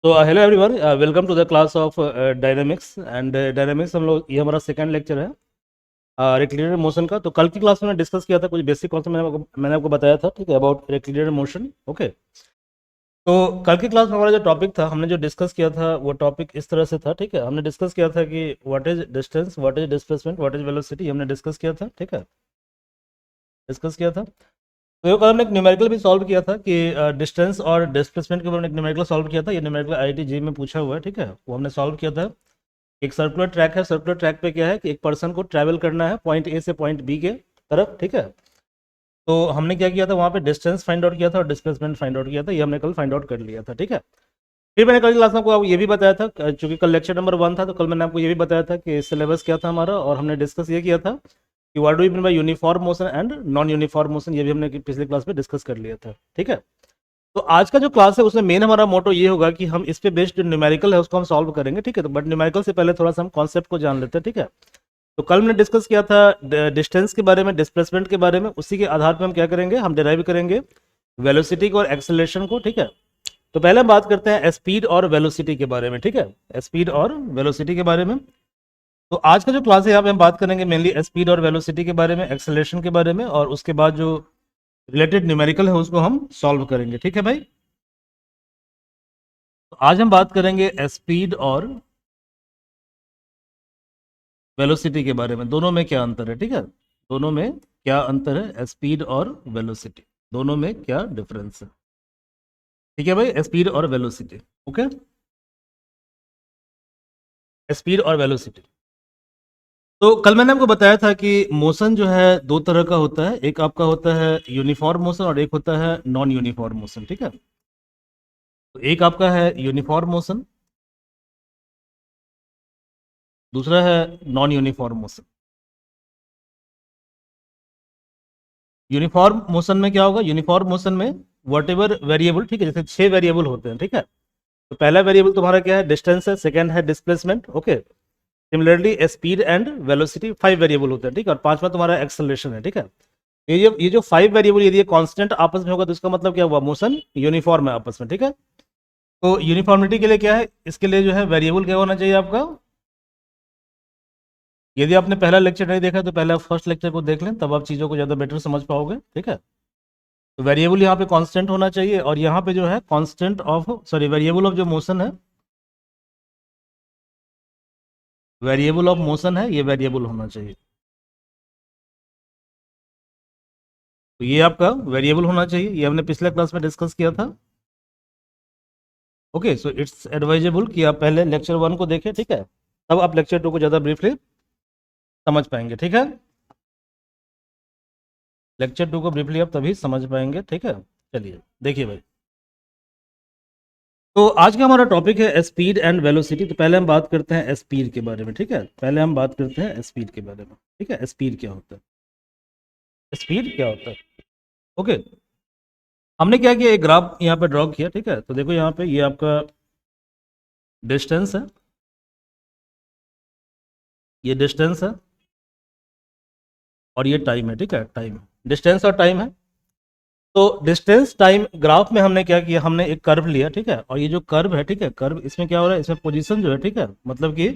तो hello everyone, welcome to the class of dynamics and dynamics. हम लोग ये हमारा सेकंड लेक्चर है रेक्टिलिनियर मोशन का। तो कल की क्लास में मैंने डिस्कस किया था कुछ बेसिक कॉन्सेप्ट, मैंने आपको बताया था, ठीक है, अबाउट रेक्टिलिनियर मोशन। ओके, तो कल की क्लास में हमारा जो टॉपिक था, हमने जो डिस्कस किया था वो टॉपिक इस तरह से था, ठीक है। हमने डिस्कस किया था कि what is distance, what is displacement, what is velocity, हमने डिस्कस किया था, ठीक है, डिस्कस किया था। तो ये कल हमने एक न्यूमेरिकल भी सॉल्व किया था कि डिस्टेंस और डिस्प्लेसमेंट के ऊपर हमने एक न्यूमेरिकल सॉल्व किया था। ये न्यूमेरिकल आईआईटी जी में पूछा हुआ है, ठीक है, वो हमने सॉल्व किया था। एक सर्कुलर ट्रैक है, सर्कुलर ट्रैक पे क्या है कि एक पर्सन को ट्रैवल करना है पॉइंट ए से पॉइंट बी के तरफ, ठीक है। तो हमने क्या किया था, वहाँ पे डिस्टेंस फाइंड आउट किया था और डिस्प्लेसमेंट फाइंड आउट किया था। ये हमने कल फाइंड आउट कर लिया था, ठीक है। फिर मैंने कल क्लास में आपको ये भी बताया था, चूंकि कल लेक्चर नंबर 1 था, तो कल मैंने आपको ये भी बताया था कि सिलेबस क्या था हमारा, और हमने डिस्कस ये किया था कि what do you mean by uniform motion and non uniform motion. ये भी हमने पिछले क्लास में डिस्कस कर लिया था, ठीक है। तो आज का जो क्लास है उसमें मेन हमारा मोटो ये होगा कि हम इस पे बेस्ड जो न्यूमेरिकल है उसको हम सॉल्व करेंगे, ठीक है। तो बट न्यूमेरिकल से पहले थोड़ा सा हम कॉन्सेप्ट को जान लेते हैं, ठीक है। तो कल हमने डिस्कस किया था डिस्टेंस के बारे में, डिस्प्लेसमेंट के बारे में। उसी के आधार पर हम क्या करेंगे, हम डिराइव करेंगे वेलोसिटी को और एक्सेलरेशन को, ठीक है। तो पहले हम बात करते हैं स्पीड और वेलोसिटी के बारे में, ठीक है, स्पीड और वेलोसिटी के बारे में। तो आज का जो क्लास है यहाँ पे हम बात करेंगे मेनली स्पीड और वेलोसिटी के बारे में, एक्सेलरेशन के बारे में, और उसके बाद जो रिलेटेड न्यूमेरिकल है उसको हम सॉल्व करेंगे, ठीक है भाई। तो आज हम बात करेंगे स्पीड और वेलोसिटी के बारे में, दोनों में क्या अंतर है, ठीक है। दोनों में क्या अंतर है, स्पीड और वेलोसिटी, दोनों में क्या डिफरेंस है, ठीक है भाई, स्पीड और वेलोसिटी। ओके, स्पीड और वेलोसिटी। तो कल मैंने आपको बताया था कि मोशन जो है दो तरह का होता है, एक आपका होता है यूनिफॉर्म मोशन और एक होता है नॉन यूनिफॉर्म मोशन, ठीक है। तो एक आपका है यूनिफॉर्म मोशन, दूसरा है non uniform motion. Uniform motion में क्या होगा, यूनिफॉर्म मोशन में वट एवर वेरिएबल, ठीक है, जैसे 6 वेरिएबल होते हैं, ठीक है। तो पहला वेरिएबल तुम्हारा क्या है, डिस्टेंस है, सेकंड है displacement, okay. Similarly speed and velocity 5 variable होते हैं, ठीक है, और पांचवा तुम्हारा एक्सेलरेशन है, ठीक है। ये जो 5 वेरिएबल यदि ये कांस्टेंट आपस में होगा तो इसका मतलब क्या हुआ, मोशन यूनिफॉर्म है आपस में, ठीक है। तो यूनिफॉर्मिटी के लिए क्या है, इसके लिए जो है वेरिएबल क्या होना चाहिए आपका। यदि आपने पहला लेक्चर नहीं देखा तो पहले आप फर्स्ट लेक्चर को देख लें, तब आप चीज़ों को ज़्यादा बेटर समझ पाओगे, ठीक है। तो वेरिएबल यहाँ पे कांस्टेंट होना चाहिए, और यहाँ पे जो है constant of, sorry, variable of जो मोशन है, वेरिएबल ऑफ मोशन है, ये वेरिएबल होना चाहिए। तो ये आपका वेरिएबल होना चाहिए, ये हमने पिछले क्लास में डिस्कस किया था। ओके, सो इट्स एडवाइजेबल कि आप पहले लेक्चर 1 को देखें, ठीक है, तब आप लेक्चर 2 को ज़्यादा ब्रीफली समझ पाएंगे, ठीक है। लेक्चर 2 को ब्रीफली आप तभी समझ पाएंगे, ठीक है। चलिए देखिए भाई, तो आज का हमारा टॉपिक है स्पीड एंड वेलोसिटी। तो पहले हम बात करते हैं स्पीड के बारे में, ठीक है, पहले हम बात करते हैं स्पीड के बारे में, ठीक है। स्पीड क्या होता है, स्पीड क्या होता है, ओके। हमने क्या किया, एक ग्राफ यहाँ पे ड्रॉ किया, ठीक है। तो देखो यहाँ पे ये आपका डिस्टेंस है, ये डिस्टेंस है, और ये टाइम है, ठीक है, टाइम, डिस्टेंस और टाइम है। तो डिस्टेंस टाइम ग्राफ में हमने क्या किया, हमने एक कर्व लिया, ठीक है, और ये जो कर्व है, ठीक है, कर्व, इसमें क्या हो रहा है, इसमें पोजीशन जो है, ठीक है, मतलब कि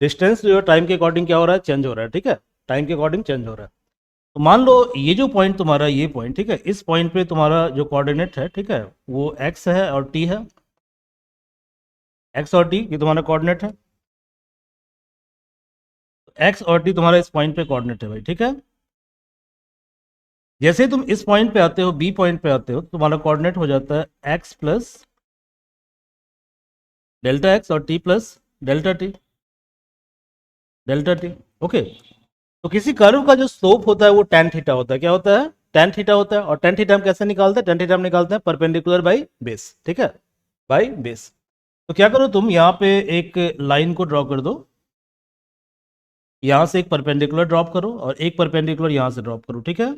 डिस्टेंस जो है टाइम के अकॉर्डिंग क्या हो रहा है, चेंज हो रहा है, ठीक है, टाइम के अकॉर्डिंग चेंज हो रहा है। तो मान लो ये जो पॉइंट तुम्हारा, ये पॉइंट, ठीक है, इस पॉइंट पे तुम्हारा जो कोऑर्डिनेट है, ठीक है, वो एक्स है और टी है, एक्स और टी ये तुम्हारा कोऑर्डिनेट है। एक्स और टी तुम्हारा इस पॉइंट पे कोऑर्डिनेट है भाई, ठीक है। जैसे तुम इस पॉइंट पे आते हो, बी पॉइंट पे आते हो, तो तुम्हारा कोऑर्डिनेट हो जाता है एक्स प्लस डेल्टा एक्स और T plus delta t, delta T, okay. तो किसी कर्व का जो स्लोप होता है वो tan थीटा होता है, क्या होता है, tan थीटा होता है। और tan थीटा हम कैसे निकालते हैं, tan थीटा हम निकालते हैं परपेंडिकुलर बाई बेस, ठीक है, बाई बेस। तो क्या करो तुम यहाँ पे एक लाइन को ड्रॉ कर दो, यहाँ से एक परपेंडिकुलर ड्रॉप करो और एक परपेंडिकुलर यहाँ से ड्रॉप करो, ठीक है।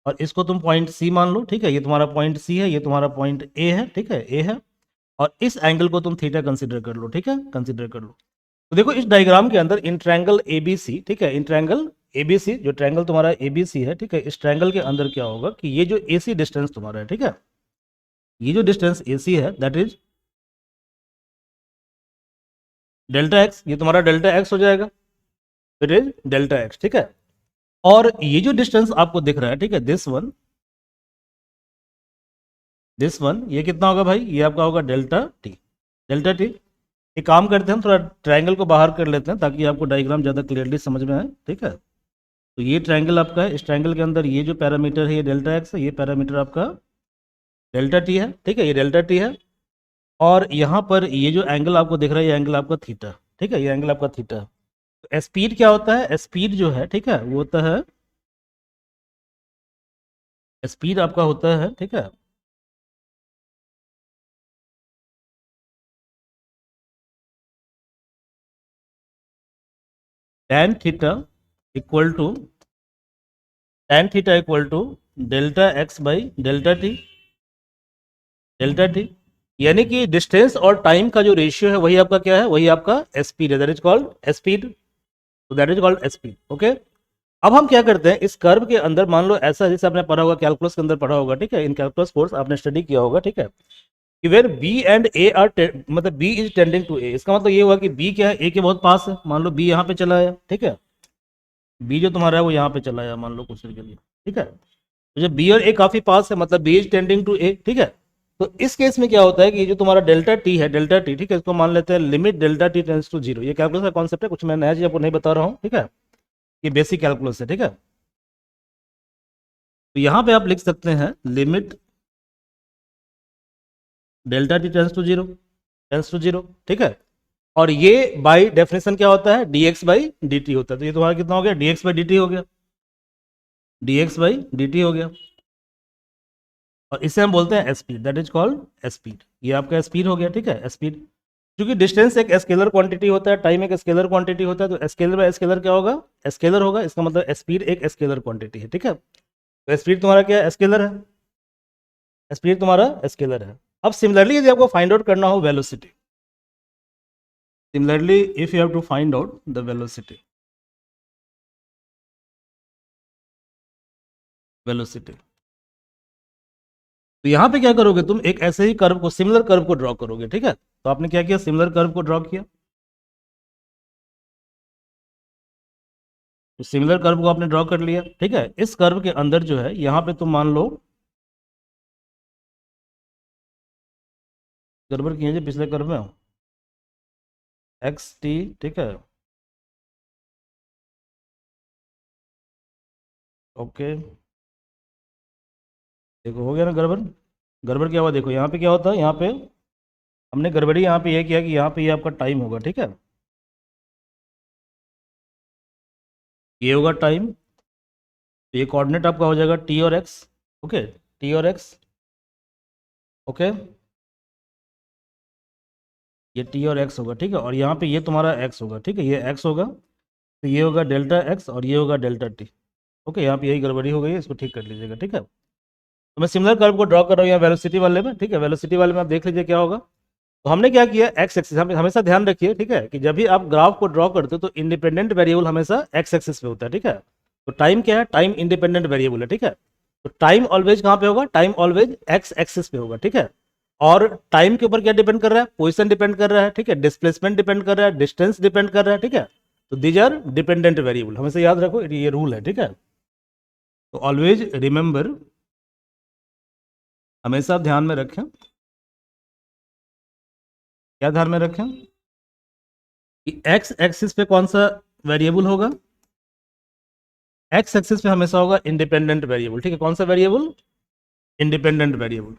और इसको तुम पॉइंट सी मान लो, ठीक है, ये तुम्हारा पॉइंट सी है, ये तुम्हारा पॉइंट ए है, ठीक है, ए है। और इस एंगल को तुम थीटा कंसिडर कर लो, ठीक है, कंसिडर कर लो। तो देखो इस डायग्राम के अंदर इन ट्रायंगल एबीसी, ठीक है, इन ट्रायंगल एबीसी, जो ट्रायंगल तुम्हारा एबीसी है, ठीक है, इस ट्रायंगल के अंदर क्या होगा कि ये जो एसी डिस्टेंस तुम्हारा है, ठीक है, ये जो डिस्टेंस एसी है दैट इज डेल्टा एक्स, ये तुम्हारा डेल्टा एक्स हो जाएगा, इट इज डेल्टा एक्स, ठीक है। और ये जो डिस्टेंस आपको दिख रहा है, ठीक है, दिस वन ये कितना होगा भाई, ये आपका होगा डेल्टा टी। डेल्टा टी, एक काम करते हैं हम थोड़ा ट्रायंगल को बाहर कर लेते हैं ताकि आपको डायग्राम ज़्यादा क्लियरली समझ में आए, ठीक है। तो ये ट्रायंगल आपका है, इस ट्रायंगल के अंदर ये जो पैरामीटर है ये डेल्टा एक्स है, ये पैरामीटर आपका डेल्टा टी है, ठीक है, ये डेल्टा टी है। और यहाँ पर ये जो एंगल आपको दिख रहा है ये एंगल आपका थीटा, ठीक है, ये एंगल आपका थीटा। तो स्पीड क्या होता है, स्पीड जो है, ठीक है, वो होता है, स्पीड आपका होता है, ठीक है, tan theta equal to delta x by delta t, delta t. यानी कि डिस्टेंस और टाइम का जो रेशियो है वही आपका क्या है, वही आपका स्पीड है, दैट इज कॉल्ड स्पीड। तो that is called speed, okay. अब हम क्या करते हैं, इस कर्व के अंदर मान लो ऐसा, जैसे आपने पढ़ा होगा कैलकुलस के अंदर पढ़ा होगा, ठीक है, इन कैलकुलस कोर्स आपने स्टडी किया होगा, ठीक है, कि where b and a are, मतलब b is tending to a, इसका मतलब ये हुआ कि बी क्या है, ए के बहुत पास है। मान लो बी यहाँ पे चला आया, ठीक है, बी जो तुम्हारा है वो यहाँ पे चला आया, मान लो कुछ देर के लिए, ठीक है। तो जब बी और ए काफी पास है मतलब बी इज टेंडिंग टू ए, ठीक है। तो इस केस में क्या होता है कि ये जो तुम्हारा डेल्टा टी है, डेल्टा टी, ठीक है, इसको मान लेते हैं limit delta t tends to zero. ये कैलकुलस का कॉन्सेप्ट है, कुछ मैं नया चीज आपको नहीं बता रहा हूँ, ठीक है, ये बेसिक कैलकुलस है, ठीक है। तो यहाँ पे आप लिख सकते हैं limit delta t tends to zero, ठीक है। और ये बाय डेफिनेशन क्या होता है, dx बाई dt होता है। तो ये तुम्हारा कितना हो गया, dx बाई dt हो गया, dx बाई dt हो गया। और इसे हम बोलते हैं speed, that is called speed. ये आपका स्पीड हो गया, ठीक है, स्पीड। क्योंकि डिस्टेंस एक स्केलर क्वांटिटी होता है, टाइम एक स्केलर क्वांटिटी होता है, तो स्केलर बाय स्केलर क्या होगा, स्केलर होगा, इसका मतलब स्पीड एक स्केलर क्वांटिटी है, ठीक है। तो स्पीड तुम्हारा क्या है, स्केलर है, स्पीड तुम्हारा स्केलर है। अब सिमिलरली यदि आपको फाइंड आउट करना हो velocity, similarly if you have to find out the velocity, velocity, तो यहाँ पे क्या करोगे तुम, एक ऐसे ही कर्व को, सिमिलर कर्व को ड्रॉ करोगे, ठीक है। तो आपने क्या किया, सिमिलर कर्व को ड्रॉ किया, तो सिमिलर कर्व को आपने ड्रॉ कर लिया, ठीक है। इस कर्व के अंदर जो है यहाँ पे तुम मान लो गड़बड़ किए जो पिछले कर्व में एक्स टी, ठीक है, ओके, देखो हो गया ना गड़बड़। गड़बड़ क्या हुआ, देखो यहाँ पे क्या होता है, यहाँ पे हमने गड़बड़ी यहाँ पे ये किया कि यहाँ पे ये आपका टाइम होगा, ठीक है, ये होगा टाइम। तो ये कोऑर्डिनेट आपका हो जाएगा टी और एक्स, ओके, टी और एक्स, ओके, ये टी और एक्स होगा, ठीक है। और यहाँ पे ये तुम्हारा एक्स होगा, ठीक है, ये एक्स होगा, तो ये होगा डेल्टा एक्स और ये होगा डेल्टा टी, ओके। यहाँ पे यही गड़बड़ी हो गई है, इसको ठीक कर लीजिएगा, ठीक है। तो मैं सिमिलर कर्व को ड्रॉ कर रहा हूँ यहाँ वेलोसिटी वाले में, ठीक है, वेलोसिटी वाले में आप देख लीजिए क्या होगा। तो हमने क्या किया, एक्स एक्सिस, हमेशा ध्यान रखिए, ठीक है, कि जब भी आप ग्राफ को ड्रॉ करते हो तो इंडिपेंडेंट वेरिएबल हमेशा एक्स एक्सिस पे होता है, ठीक है। तो टाइम क्या है, टाइम इंडिपेंडेंट वेरिएबल है, ठीक है। तो टाइम ऑलवेज कहाँ पे होगा, टाइम ऑलवेज एक्स एक्सिस पे होगा, ठीक है। और टाइम के ऊपर क्या डिपेंड कर रहा है, पोजिशन डिपेंड कर रहा है, ठीक है, डिस्प्लेसमेंट डिपेंड कर रहा है, डिस्टेंस डिपेंड कर रहा है, ठीक है। तो दीज आर डिपेंडेंट वेरिएबल, हमेशा याद रखो, ये रूल है, ठीक है। तो ऑलवेज रिमेंबर, हमेशा ध्यान में रखें, क्या ध्यान में रखें, कि एक्स एक्सिस पे कौन सा वेरिएबल होगा, एक्स एक्सिस पे हमेशा होगा इंडिपेंडेंट वेरिएबल, ठीक है। कौन सा variable, independent variable,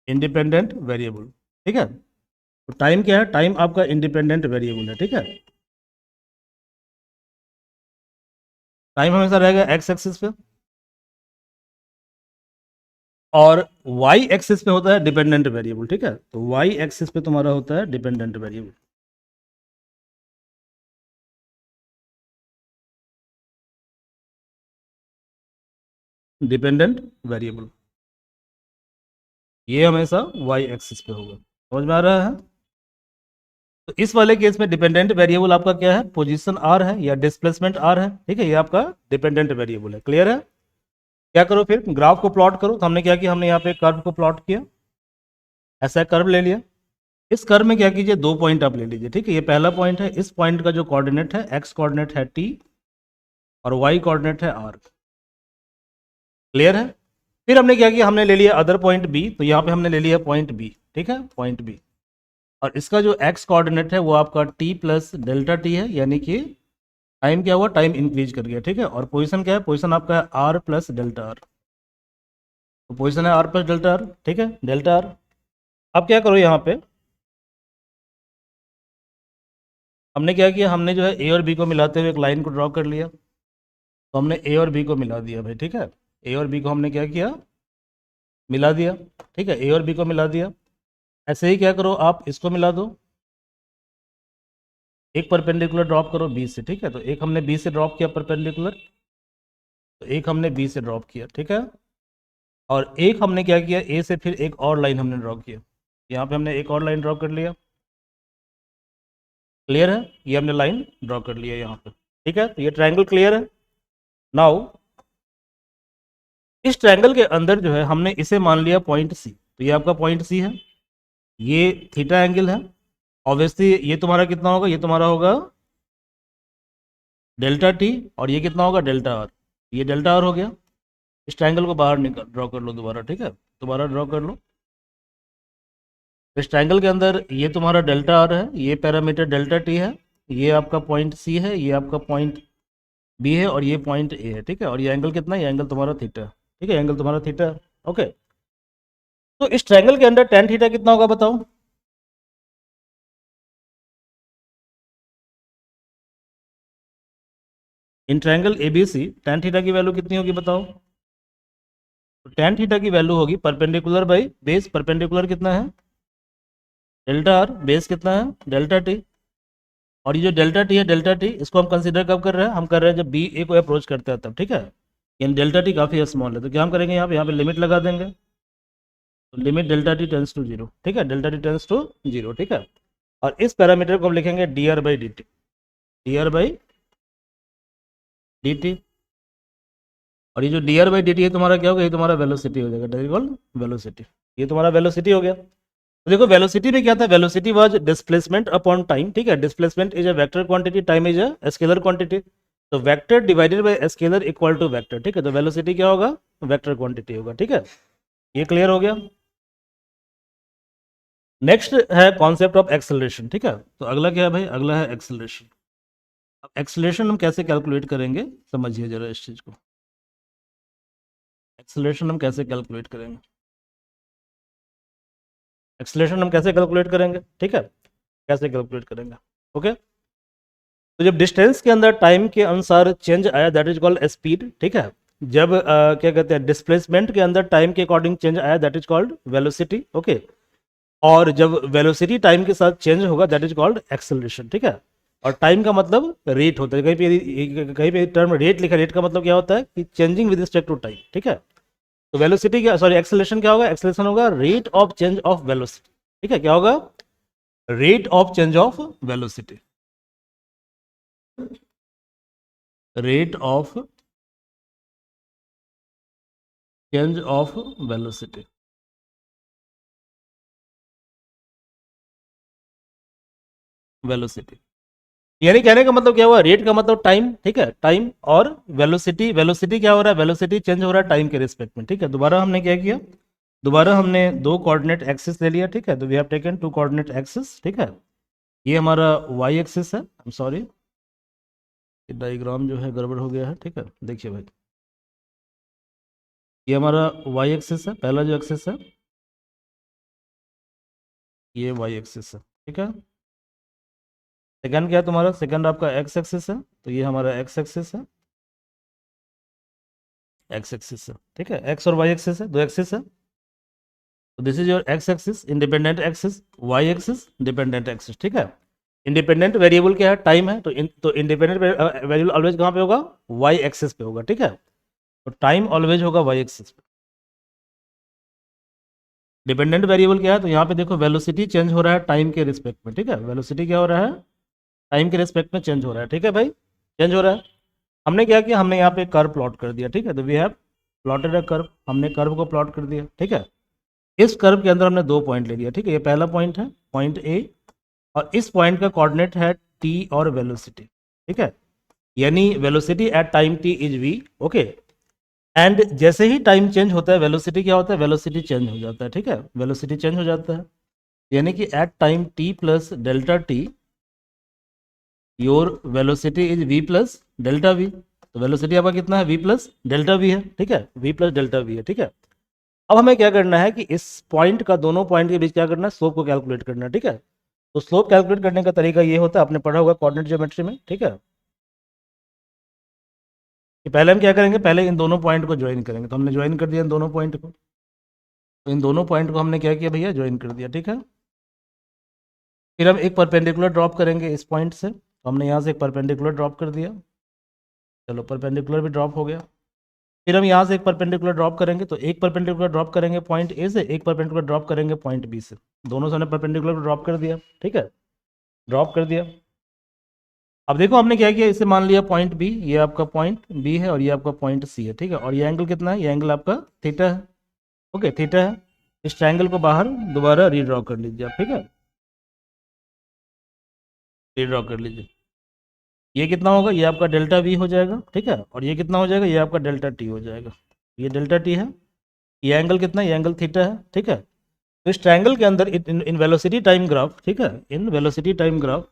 independent variable, ठीक है। तो टाइम क्या है, टाइम आपका इंडिपेंडेंट वेरिएबल है, ठीक है। टाइम हमेशा रहेगा एक्स एक्सिस पे, और वाई एक्सिस पे होता है डिपेंडेंट वेरिएबल, ठीक है। तो वाई एक्सिस पे तुम्हारा होता है डिपेंडेंट वेरिएबल, डिपेंडेंट वेरिएबल, ये हमेशा वाई एक्सिस पे होगा, समझ में आ रहा है। तो इस वाले केस में डिपेंडेंट वेरिएबल आपका क्या है, पोजीशन आर है या डिस्प्लेसमेंट आर है, ठीक है, ये आपका डिपेंडेंट वेरिएबल है, क्लियर है। क्या करो फिर, ग्राफ को प्लॉट करो। तो हमने क्या किया, हमने यहाँ पे कर्व को प्लॉट किया, ऐसा कर्व ले लिया। इस कर्व में क्या कीजिए, 2 पॉइंट आप ले लीजिए, ठीक है। ये पहला पॉइंट है, इस पॉइंट का जो कोऑर्डिनेट है, एक्स कोऑर्डिनेट है टी और वाई कोऑर्डिनेट है आर। क्लियर है। फिर हमने क्या किया, हमने ले लिया अदर पॉइंट बी, तो यहाँ पे हमने ले लिया पॉइंट बी, ठीक है, पॉइंट बी। और इसका जो एक्स कोऑर्डिनेट है वो आपका टी प्लस डेल्टा टी है, यानी कि टाइम क्या हुआ, टाइम इंक्रीज कर गया, ठीक है। और पोजीशन क्या है, पोजीशन आपका है आर प्लस डेल्टा आर, तो पोजीशन है आर प्लस डेल्टा आर, ठीक है, डेल्टा आर। अब क्या करो, यहाँ पे हमने क्या किया, हमने जो है ए और बी को मिलाते हुए एक लाइन को ड्रॉ कर लिया। तो हमने ए और बी को मिला दिया भाई, ठीक है। ए और बी को हमने क्या किया, मिला दिया, ठीक है, ए और बी को मिला दिया। ऐसे ही क्या करो, आप इसको मिला दो, एक परपेंडिकुलर ड्रॉप करो बी से, ठीक है। तो एक हमने बी से ड्रॉप किया परपेंडिकुलर, तो एक हमने बी से ड्रॉप किया, ठीक है। और एक हमने क्या किया, ए से फिर एक और लाइन हमने ड्रॉ किया, यहाँ पे हमने एक और लाइन ड्रॉ कर लिया। क्लियर है, ये हमने लाइन ड्रॉ कर लिया यहाँ पे, ठीक है। तो ये ट्रायंगल क्लियर है। नाउ इस ट्रायंगल के अंदर जो है हमने इसे मान लिया पॉइंट सी, तो ये आपका पॉइंट सी है, ये थीटा एंगल है। ऑब्वियसली ये तुम्हारा कितना होगा, ये तुम्हारा होगा डेल्टा टी, और ये कितना होगा, डेल्टा आर। ये डेल्टा आर हो गया। इस ट्रायंगल को बाहर निकल ड्रॉ कर लो दोबारा, ठीक है, दोबारा ड्रॉ कर लो। इस ट्रायंगल के अंदर ये तुम्हारा डेल्टा आर है, ये पैरामीटर डेल्टा टी है, ये आपका पॉइंट सी है, ये आपका पॉइंट बी है, और ये पॉइंट ए है, ठीक है। और ये एंगल कितना है, ये एंगल तुम्हारा थीटा है, ठीक है, एंगल तुम्हारा थीटा है। ओके, तो इस ट्रायंगल के अंदर टेन थीटा कितना होगा बताओ। In triangle ABC tan theta की वैल्यू कितनी होगी बताओ। तो टेन थीटा की वैल्यू होगी परपेंडिकुलर बाई बेस, परपेंडिकुलर कितना है, डेल्टा आर, बेस कितना है, डेल्टा टी। और ये जो डेल्टा टी है, डेल्टा टी इसको हम कंसीडर कब कर रहे हैं, हम कर रहे हैं जब बी ए को अप्रोच करते हैं तब, ठीक है। यानी डेल्टा टी काफ़ी स्मॉल है, तो क्या हम करेंगे, यहाँ पे लिमिट लगा देंगे। तो limit delta t tends to zero, ठीक है, delta t tends to zero, ठीक है। और इस पैरामीटर को हम लिखेंगे d are by D T, d are by D T. और ये जो d are by D t है तुम्हारा क्या होगा, ये तुम्हारा वेलोसिटी हो जाएगा, डायरेक्ट वेलोसिटी, ये तुम्हारा वेलोसिटी हो गया। तो देखो वेलोसिटी में क्या था, velocity was displacement upon time, ठीक है। Displacement is a vector quantity, time is a scalar quantity. तो vector divided by scalar equal to vector, ठीक है। तो वेलोसिटी क्या होगा, वेक्टर क्वांटिटी होगा, ठीक है। ये क्लियर हो गया। नेक्स्ट है कॉन्सेप्ट ऑफ एक्सेलरेशन, ठीक है। तो अगला क्या है भाई, अगला है एक्सेलरेशन। अब एक्सेलरेशन हम कैसे कैलकुलेट करेंगे, समझिए जरा इस चीज को। एक्सेलरेशन हम कैसे कैलकुलेट करेंगे, एक्सेलरेशन हम कैसे कैलकुलेट करेंगे, ठीक है, कैसे कैलकुलेट करेंगे। ओके, तो जब डिस्टेंस के अंदर टाइम के अनुसार चेंज आया, दैट इज कॉल्ड स्पीड, ठीक है। जब क्या कहते हैं, डिस्प्लेसमेंट के अंदर टाइम के अकॉर्डिंग चेंज आया, that is called velocity, okay. और जब वेलोसिटी टाइम के साथ चेंज होगा, दैट इज कॉल्ड एक्सेलरेशन, ठीक है। और टाइम का मतलब रेट होता है, कहीं पे टर्म रेट लिखा, रेट का मतलब क्या होता है कि changing with respect to time, ठीक है। तो वेलोसिटी क्या, सॉरी एक्सेलरेशन क्या होगा, एक्सेलरेशन होगा rate of change of velocity, ठीक है। क्या होगा, rate of change of velocity, rate of change of velocity. Velocity यानी कहने का मतलब क्या हुआ, रेट का मतलब टाइम, ठीक है, टाइम। और वेलोसिटी, वेलोसिटी क्या हो रहा है, वेलोसिटी चेंज हो रहा है टाइम के रिस्पेक्ट में, ठीक है। दोबारा हमने क्या किया, दोबारा हमने दो कोऑर्डिनेट एक्सिस ले लिया, ठीक है। तो we have taken two coordinate axis, ठीक है। ये हमारा वाई एक्सिस है, आई एम सॉरी, डायग्राम जो है गड़बड़ हो गया है, ठीक है। देखिए भाई, ये हमारा वाई एक्सिस है, पहला जो एक्सिस है ये वाई एक्सिस है, ठीक है। सेकंड क्या है तुम्हारा, सेकंड आपका एक्स एक्सिस है, तो ये हमारा एक्स एक्सिस है, एक्स एक्सिस है, ठीक है। एक्स और वाई एक्सिस है, दो एक्सिस है। तो this is your x axis independent axis, y axis dependent axis, ठीक है। इंडिपेंडेंट वेरिएबल क्या है, टाइम है। तो इंडिपेंडेंट वेरिएबल ऑलवेज कहाँ पे होगा, वाई एक्सिस पे होगा, ठीक है। तो टाइम ऑलवेज होगा वाई एक्सिस पे। डिपेंडेंट वेरिएबल क्या है, तो यहाँ पे देखो वेलोसिटी चेंज हो रहा है टाइम के रिस्पेक्ट में, ठीक है। वेलोसिटी क्या हो रहा है, टाइम के रिस्पेक्ट में चेंज हो रहा है, ठीक है भाई, चेंज हो रहा है। हमने क्या किया, हमने यहाँ पे कर्व प्लॉट कर दिया, ठीक है। तो we have plotted a curve, हमने कर्व को प्लॉट कर दिया, ठीक है। इस कर्व के अंदर हमने 2 पॉइंट ले लिया, ठीक है, ये पहला पॉइंट है पॉइंट ए, और इस पॉइंट का कोऑर्डिनेट है टी और वेलोसिटी, ठीक है, यानी velocity at time t is v, okay. And जैसे ही टाइम चेंज होता है वेलोसिटी क्या होता है, वेलोसिटी चेंज हो जाता है, ठीक है, वेलोसिटी चेंज हो जाता है, यानी कि at time t plus delta t your velocity is v plus delta v. तो वेलोसिटी आपका कितना है, वी प्लस डेल्टा वी है, ठीक है, वी प्लस डेल्टा वी है, ठीक है। अब हमें क्या करना है कि इस पॉइंट का, दोनों पॉइंट के बीच क्या करना है, स्लोप को कैलकुलेट करना है, ठीक है। तो स्लोप कैलकुलेट करने का तरीका ये होता है, आपने पढ़ा होगा कोऑर्डिनेट ज्योमेट्री में, ठीक है, कि पहले हम क्या करेंगे, पहले इन दोनों पॉइंट को ज्वाइन करेंगे। तो हमने ज्वाइन कर दिया इन दोनों पॉइंट को, तो इन दोनों पॉइंट को हमने क्या किया भैया, ज्वाइन कर दिया, ठीक है। फिर हम एक परपेंडिकुलर ड्रॉप करेंगे इस पॉइंट से, तो हमने यहाँ से एक परपेंडिकुलर ड्रॉप कर दिया, चलो परपेंडिकुलर भी ड्रॉप हो गया। फिर हम यहाँ से एक परपेंडिकुलर ड्रॉप करेंगे, तो एक परपेंडिकुलर ड्रॉप करेंगे पॉइंट ए से, एक परपेंडिकुलर ड्रॉप करेंगे पॉइंट बी से, दोनों से हमने परपेंडिकुलर ड्रॉप कर दिया, ठीक है, ड्रॉप कर दिया। अब देखो हमने क्या किया, इसे मान लिया पॉइंट बी, ये आपका पॉइंट बी है और ये आपका पॉइंट सी है, ठीक है, और ये एंगल कितना है, ये एंगल आपका थीटा है, ओके, थीटा है। इस ट्रायंगल को बाहर दोबारा रीड्रॉ कर लीजिए आप, ठीक है, रीड्रॉ कर लीजिए। ये कितना होगा, ये आपका डेल्टा वी हो जाएगा, ठीक है, और ये कितना हो जाएगा, ये आपका डेल्टा टी हो जाएगा, ये डेल्टा टी है, ये एंगल कितना है, ये एंगल थीटा है, ठीक है। तो इस ट्रायंगल के अंदर इन वेलोसिटी टाइम ग्राफ, ठीक है, in velocity time graph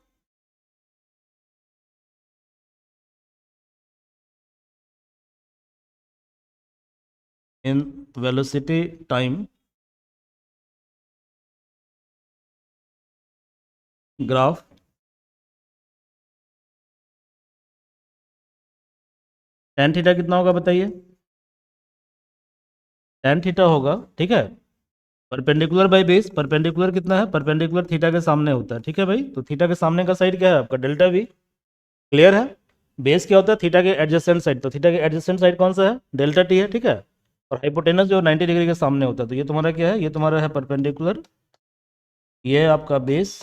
in velocity time graph tan theta कितना होगा बताइए, टेन थीटा होगा, ठीक है, परपेंडिकुलर बाई बेस, परपेंडिकुलर कितना है, परपेंडिकुलर थीटा के सामने होता है, ठीक है भाई, तो थीटा के सामने का साइड क्या है आपका, डेल्टा वी, क्लियर है। बेस क्या होता है, थीटा के एडजेसेंट साइड, तो थीटा के एडजेसेंट साइड कौन सा है, डेल्टा टी है, ठीक है, और हाइपोटेनस जो 90 डिग्री के सामने होता है, तो ये तुम्हारा क्या है, ये तुम्हारा है परपेंडिकुलर, ये है आपका बेस,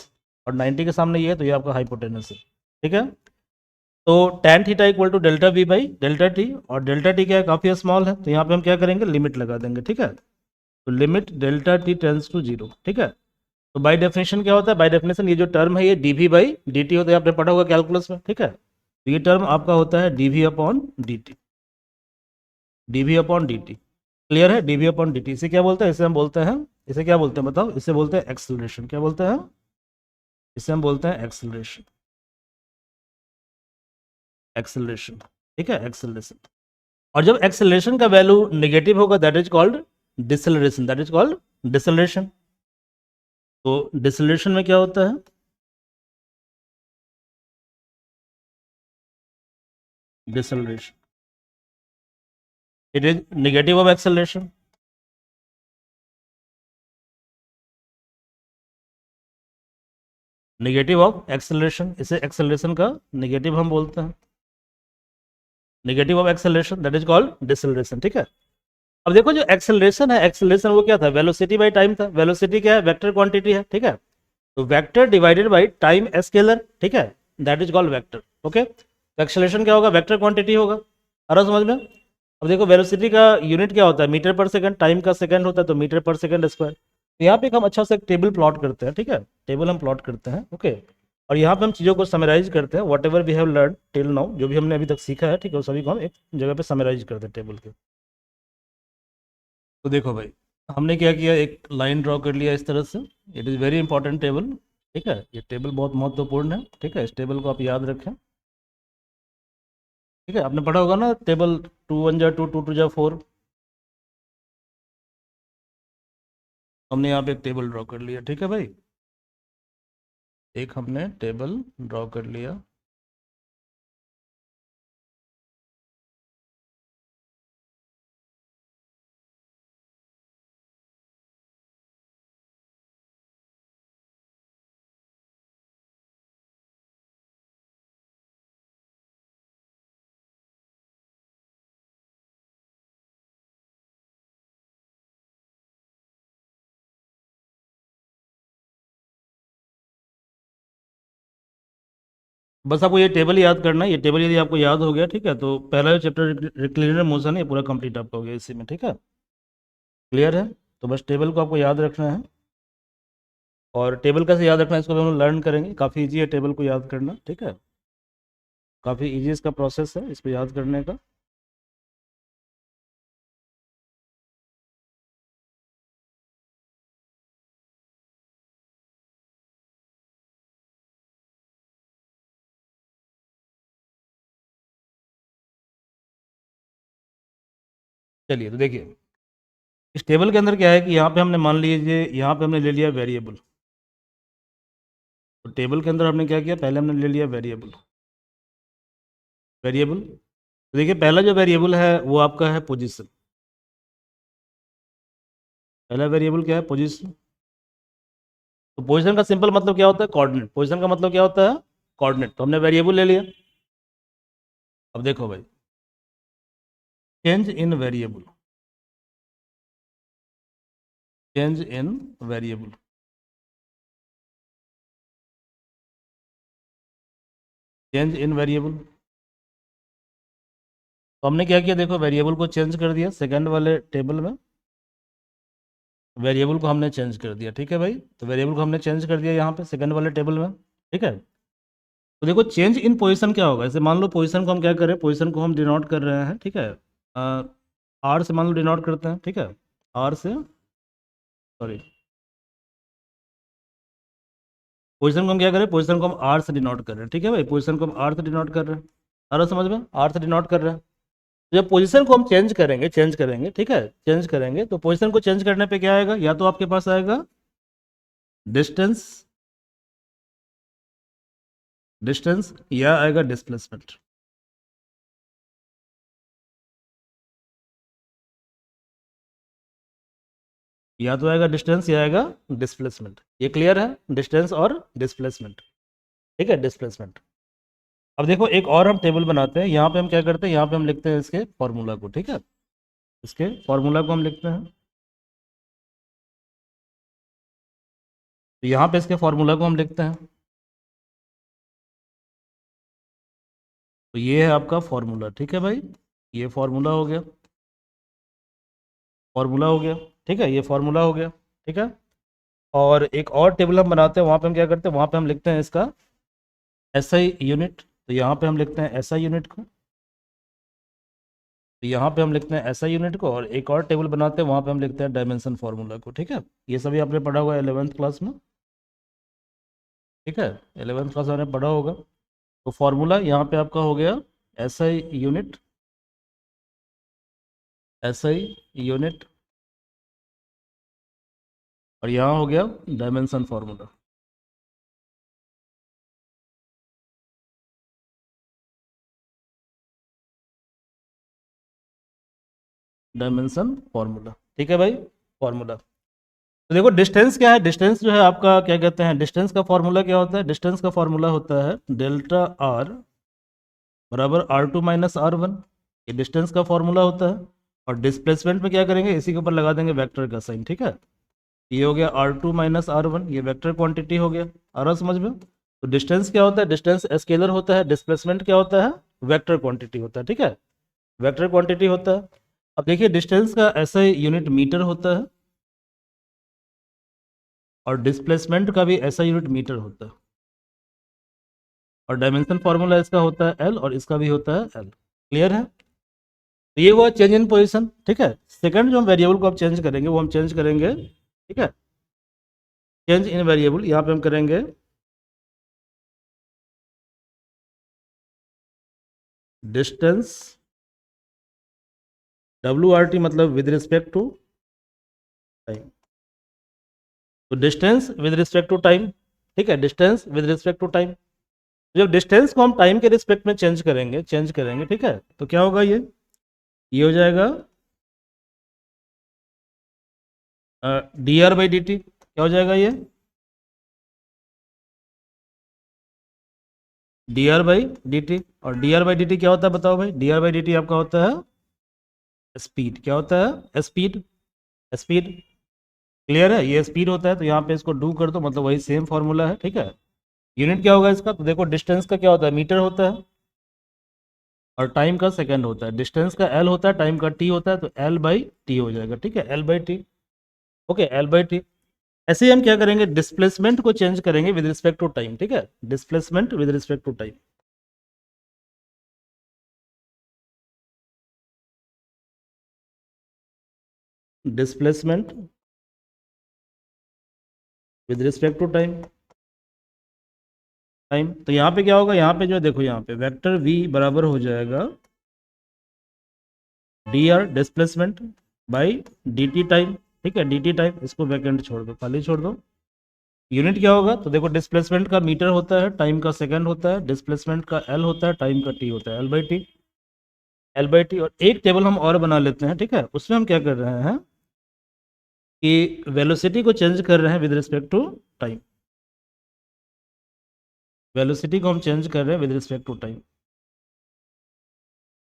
और 90 के सामने ये है, तो ये आपका हाइपोटेनस है, ठीक है। तो tan theta equal to delta v by delta t, और डेल्टा टी क्या है, काफ़ी स्मॉल है, तो यहाँ पे हम क्या करेंगे, लिमिट लगा देंगे, ठीक है, तो limit delta t tends to zero, ठीक है। तो बाय डेफिनेशन क्या होता है, बाय डेफिनेशन ये जो टर्म है ये d we by D T होता है, आपने पढ़ा होगा कैलकुलस में, ठीक है, तो ये टर्म आपका होता है D we upon D T, D we upon D T, clear है, D we upon D T, इसे क्या बोलते हैं, इसे हम बोलते हैं, इसे क्या बोलते हैं बताओ, इसे बोलते हैं एक्सेलरेशन, क्या बोलते हैं, इसे हम बोलते हैं एक्सेलरेशन, एक्सेलरेशन, ठीक है, एक्सेलरेशन। और जब एक्सेलरेशन का वैल्यू नेगेटिव होगा that is called deceleration, that is called deceleration. तो डिसेलरेशन में क्या होता है, deceleration it is negative of acceleration, negative of acceleration, इसे एक्सेलरेशन का नेगेटिव हम बोलते हैं, negative of acceleration that is called deceleration, ठीक है। अब देखो जो एक्सेलरेशन है, एक्सेलरेशन वो क्या था, वेलोसिटी बाई टाइम था, वेलोसिटी क्या है, वेक्टर क्वांटिटी है, ठीक है, तो vector divided by time scalar, ठीक है, that is called vector, okay. तो एक्सेलरेशन क्या होगा, वेक्टर क्वांटिटी होगा, आ रहा समझ में। अब देखो वेलोसिटी का यूनिट क्या होता है, मीटर पर सेकंड, टाइम का सेकंड होता है, तो मीटर पर सेकंड स्क्वायर। तो यहाँ पे हम अच्छा सा एक टेबल प्लॉट करते हैं, ठीक है, टेबल हम प्लॉट करते हैं, ओके, और यहाँ पे हम चीज़ों को समराइज करते हैं, whatever we have learn till now, जो भी हमने अभी तक सीखा है, ठीक है, वो सभी को हम एक जगह पे समराइज करते हैं टेबल के। तो देखो भाई, हमने क्या किया, एक लाइन ड्रॉ कर लिया इस तरह से, it is very important table, ठीक है, ये टेबल बहुत महत्वपूर्ण है, ठीक है, इस टेबल को आप याद रखें, ठीक है, आपने पढ़ा होगा ना टेबल, 2 1 जा 2 2 2 जा 4, हमने यहाँ पे एक टेबल ड्रॉ कर लिया, ठीक है भाई, एक हमने टेबल ड्रॉ कर लिया। बस आपको ये टेबल याद करना है, ये टेबल यदि आपको याद हो गया, ठीक है, तो पहला जो चैप्टर रिक्लिनियर मोशन है ये पूरा कंप्लीट आपका हो गया इसी में, ठीक है, क्लियर है। तो बस टेबल को आपको याद रखना है, और टेबल कैसे याद रखना है इसको भी हम लोग लर्न करेंगे। काफ़ी ईजी है टेबल को याद करना, ठीक है, काफ़ी ईजी इसका प्रोसेस है इसको याद करने का। चलिए तो देखिए, इस टेबल के अंदर क्या है कि यहाँ पे हमने मान लीजिए यहाँ पे हमने ले लिया वेरिएबल। तो टेबल के अंदर हमने क्या किया, पहले हमने ले लिया वेरिएबल। वेरिएबल तो देखिए पहला जो वेरिएबल है वो आपका है पोजीशन। पहला वेरिएबल क्या है, पोजीशन। तो पोजीशन का सिंपल मतलब क्या होता है, कोऑर्डिनेट। पोजीशन का मतलब क्या होता है, कोऑर्डिनेट। तो हमने वेरिएबल ले लिया। अब देखो भाई, change in variable, change in variable, change in variable. तो हमने क्या किया, देखो वेरिएबल को चेंज कर दिया सेकंड वाले टेबल में, वेरिएबल को हमने चेंज कर दिया, ठीक है भाई। तो वेरिएबल को हमने चेंज कर दिया यहाँ पे सेकंड वाले टेबल में, ठीक है। तो देखो चेंज इन पोजीशन क्या होगा, जैसे मान लो पोजीशन को हम क्या करें, पोजीशन को हम डिनोट कर रहे हैं, ठीक है, आर से मान लो डिनोट करते हैं, ठीक है, आर से, सॉरी, पोजीशन को हम क्या करें, पोजीशन को हम आर से डिनोट कर रहे हैं, ठीक है भाई, पोजीशन को हम आर से डिनोट कर रहे हैं, आ रहा समझ में, आर से डिनोट कर रहे हैं। तो जब पोजीशन को हम चेंज करेंगे, चेंज करेंगे, ठीक है, चेंज करेंगे, तो पोजीशन को चेंज करने पे क्या आएगा, या तो आपके पास आएगा डिस्टेंस, डिस्टेंस, या आएगा डिस्प्लेसमेंट। या तो आएगा डिस्टेंस या आएगा डिस्प्लेसमेंट। ये क्लियर है, डिस्टेंस और डिस्प्लेसमेंट, ठीक है, डिस्प्लेसमेंट। अब देखो एक और हम टेबल बनाते हैं, यहाँ पे हम क्या करते हैं, यहाँ पे हम लिखते हैं इसके फॉर्मूला को, ठीक है, इसके फॉर्मूला को हम लिखते हैं। तो यहाँ पे इसके फॉर्मूला को हम लिखते हैं। तो ये है आपका फॉर्मूला, ठीक है भाई, ये फॉर्मूला हो गया, फॉर्मूला हो गया, ठीक है, ये फॉर्मूला हो गया, ठीक है। और एक और टेबल हम बनाते हैं, वहाँ पे हम क्या करते हैं, वहाँ पे हम लिखते हैं इसका एसआई यूनिट। तो यहाँ पे हम लिखते हैं एसआई यूनिट को, तो यहाँ पे हम लिखते हैं एसआई यूनिट को, और एक और टेबल बनाते हैं, वहाँ पे हम लिखते हैं डायमेंशन फार्मूला को, ठीक है। ये सभी आपने पढ़ा होगा 11th क्लास में, ठीक है, 11th क्लास में आपने पढ़ा होगा। तो फॉर्मूला यहाँ पे आपका हो गया एसआई यूनिट, एसआई यूनिट, और यहाँ हो गया डायमेंशन फार्मूला। डायमेंशन फार्मूला, ठीक है भाई, फार्मूला। तो देखो डिस्टेंस क्या है, डिस्टेंस जो है आपका क्या कहते हैं, डिस्टेंस का फॉर्मूला क्या होता है, डिस्टेंस का फॉर्मूला होता है डेल्टा आर बराबर r two minus are one. ये डिस्टेंस का फॉर्मूला होता है। और डिस्प्लेसमेंट में क्या करेंगे, इसी के ऊपर लगा देंगे वेक्टर का साइन, ठीक है। ये हो गया R two minus are one, ये वेक्टर क्वांटिटी हो गया, आ रहा समझ में। तो डिस्टेंस क्या होता है, डिस्टेंस स्केलर होता है, डिस्प्लेसमेंट क्या होता है, वेक्टर क्वांटिटी होता है, ठीक है, वेक्टर क्वांटिटी होता है। अब देखिए डिस्टेंस का ऐसा यूनिट मीटर होता है, और डिस्प्लेसमेंट का भी ऐसा यूनिट मीटर होता है, और डायमेंशन फार्मूला इसका होता है एल, और इसका भी होता है एल। क्लियर है। तो ये हुआ चेंज इन पोजीशन, ठीक है। सेकंड जो हम वेरिएबल को अब चेंज करेंगे, वो हम चेंज करेंगे, ठीक है, चेंज इन वेरिएबल, यहाँ पे हम करेंगे डिस्टेंस, डब्ल्यू आर टी मतलब विद रिस्पेक्ट टू टाइम। तो distance with respect to time, ठीक है, distance with respect to time. जब डिस्टेंस को हम टाइम के रिस्पेक्ट में चेंज करेंगे, चेंज करेंगे, ठीक है, तो क्या होगा, ये हो जाएगा D are by D T. क्या हो जाएगा ये, D are by D T. और D are by D T क्या होता है बताओ भाई, D are by D T आपका होता है स्पीड। क्या होता है, स्पीड, स्पीड। क्लियर है, ये स्पीड होता है। तो यहाँ पे इसको डू कर दो, मतलब वही सेम फॉर्मूला है, ठीक है। यूनिट क्या होगा इसका, तो देखो डिस्टेंस का क्या होता है, मीटर होता है, और टाइम का सेकंड होता है। डिस्टेंस का एल होता है, टाइम का टी होता है, तो एल बाई टी हो जाएगा, ठीक है, L by T. Okay, L by T. ऐसे ही हम क्या करेंगे, डिस्प्लेसमेंट को चेंज करेंगे विद रिस्पेक्ट टू टाइम, ठीक है, displacement with respect to time. Displacement with respect to time, time. तो यहाँ पे क्या होगा, यहाँ पे जो है देखो, यहाँ पे वेक्टर v बराबर हो जाएगा D are displacement by D T time, ठीक है, डी टी टाइम। इसको वैकेंट छोड़ दो, खाली छोड़ दो। यूनिट क्या होगा, तो देखो डिस्प्लेसमेंट का मीटर होता है, टाइम का सेकंड होता है, डिस्प्लेसमेंट का एल होता है, टाइम का टी होता है, L by T, L by T. और एक टेबल हम और बना लेते हैं, ठीक है, उसमें हम क्या कर रहे हैं कि वेलोसिटी को चेंज कर रहे हैं with respect to time. Velocity को हम चेंज कर रहे हैं विद रिस्पेक्ट टू टाइम,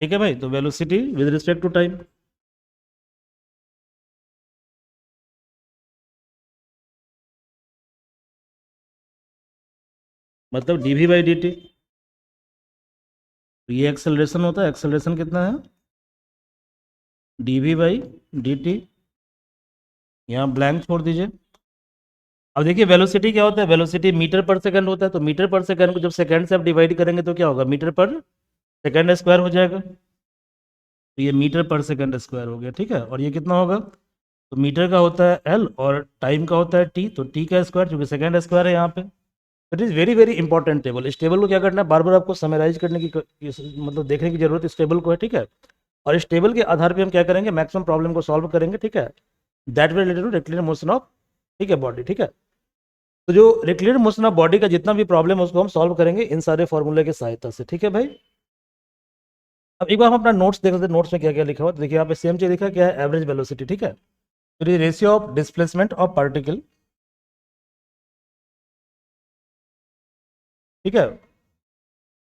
ठीक है भाई। तो velocity with respect to time, मतलब D we by D T. तो ये एक्सेलरेशन होता है, एक्सेलरेशन कितना है, D we by D T. यहाँ ब्लैंक छोड़ दीजिए। अब देखिए वेलोसिटी क्या होता है, वेलोसिटी मीटर पर सेकंड होता है। तो मीटर पर सेकंड को जब सेकंड से आप डिवाइड करेंगे तो क्या होगा, मीटर पर सेकंड स्क्वायर हो जाएगा। तो ये मीटर पर सेकंड स्क्वायर हो गया, ठीक है। और ये कितना होगा, तो मीटर का होता है एल और टाइम का होता है टी, तो टी का स्क्वायर, चूंकि सेकंड स्क्वायर है यहाँ पे। It is very very important table. इस टेबल को क्या करना है, बार बार आपको समराइज करने की मतलब देखने की जरूरत इस टेबल को है, ठीक है। और इस टेबल के आधार पे हम क्या करेंगे, मैक्सिमम प्रॉब्लम को सॉल्व करेंगे, ठीक है। That will related to rectilinear motion of, ठीक है, बॉडी, ठीक है। तो जो रेक्टिलिनियर मोशन ऑफ बॉडी का जितना भी प्रॉब्लम है उसको हम सॉल्व करेंगे इन सारे फॉर्मूले की सहायता से, ठीक है भाई। अब एक बार हम अपना नोट्स देख लेते हैं, नोट्स में क्या क्या लिखा हुआ। तो देखिए यहाँ पे सेम चीज लिखा है, क्या है, एवरेज वेलोसिटी, ठीक है। तो ये ratio of displacement of particle, ठीक है,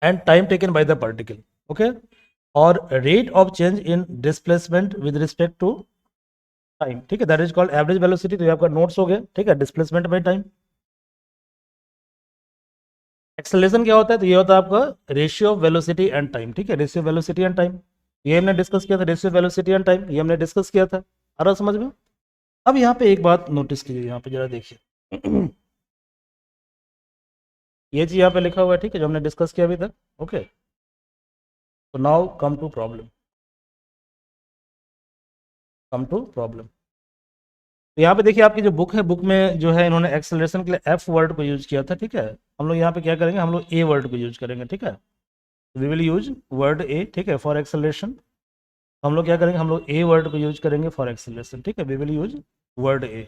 and time taken by the particle, okay. और rate of change in displacement with respect to time, ठीक है, that is called average velocity. तो ये आपका नोट्स हो गया, ठीक है, डिस्प्लेसमेंट बाय टाइम। एक्सेलरेशन क्या होता है, तो ये होता है आपका ratio of velocity and time, ठीक है, रेशियो वेलोसिटी एंड टाइम। ये हमने डिस्कस किया था, रेशियो वेलोसिटी एंड टाइम, ये हमने डिस्कस किया था। आ रहा समझ में। अब यहाँ पे एक बात नोटिस कीजिए, यहाँ पे जरा देखिए ये चीज यहाँ पे लिखा हुआ है, ठीक है, जो हमने डिस्कस किया अभी तक, ओके। तो now come to problem, come to problem. तो यहाँ पे देखिए आपकी जो बुक है, बुक में जो है इन्होंने एक्सेलरेशन के लिए एफ वर्ड को यूज किया था, ठीक है। हम लोग यहाँ पे क्या करेंगे, हम लोग ए वर्ड को यूज करेंगे, ठीक है। वी विल यूज वर्ड ए, ठीक है, फॉर एक्सेलरेशन। हम लोग क्या करेंगे, हम लोग ए वर्ड को यूज करेंगे फॉर एक्सेलरेशन, ठीक है। We will use word A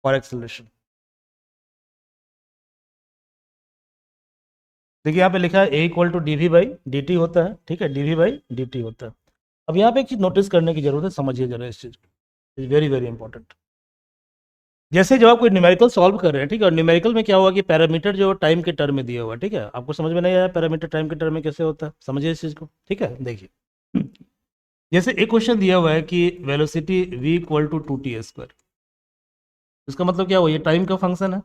for acceleration. देखिए यहाँ पे लिखा है A equal to D we by D T होता है, ठीक है, D we by D T होता है। अब यहाँ पे एक चीज नोटिस करने की जरूरत है, समझिए जरा इस चीज को, इज वेरी वेरी इंपॉर्टेंट। जैसे जब आप कोई न्यूमेरिकल सॉल्व कर रहे हैं, ठीक है, और न्यूमेरिकल में क्या हुआ कि पैरामीटर जो टाइम के टर्म में दिया हुआ है, ठीक है, आपको समझ में नहीं आया पैरामीटर टाइम के टर्म में कैसे होता है, समझिए इस चीज को, ठीक है। देखिए जैसे एक क्वेश्चन दिया हुआ है कि velocity v equal to 2t square, इसका मतलब क्या हुआ, ये टाइम का फंक्शन है,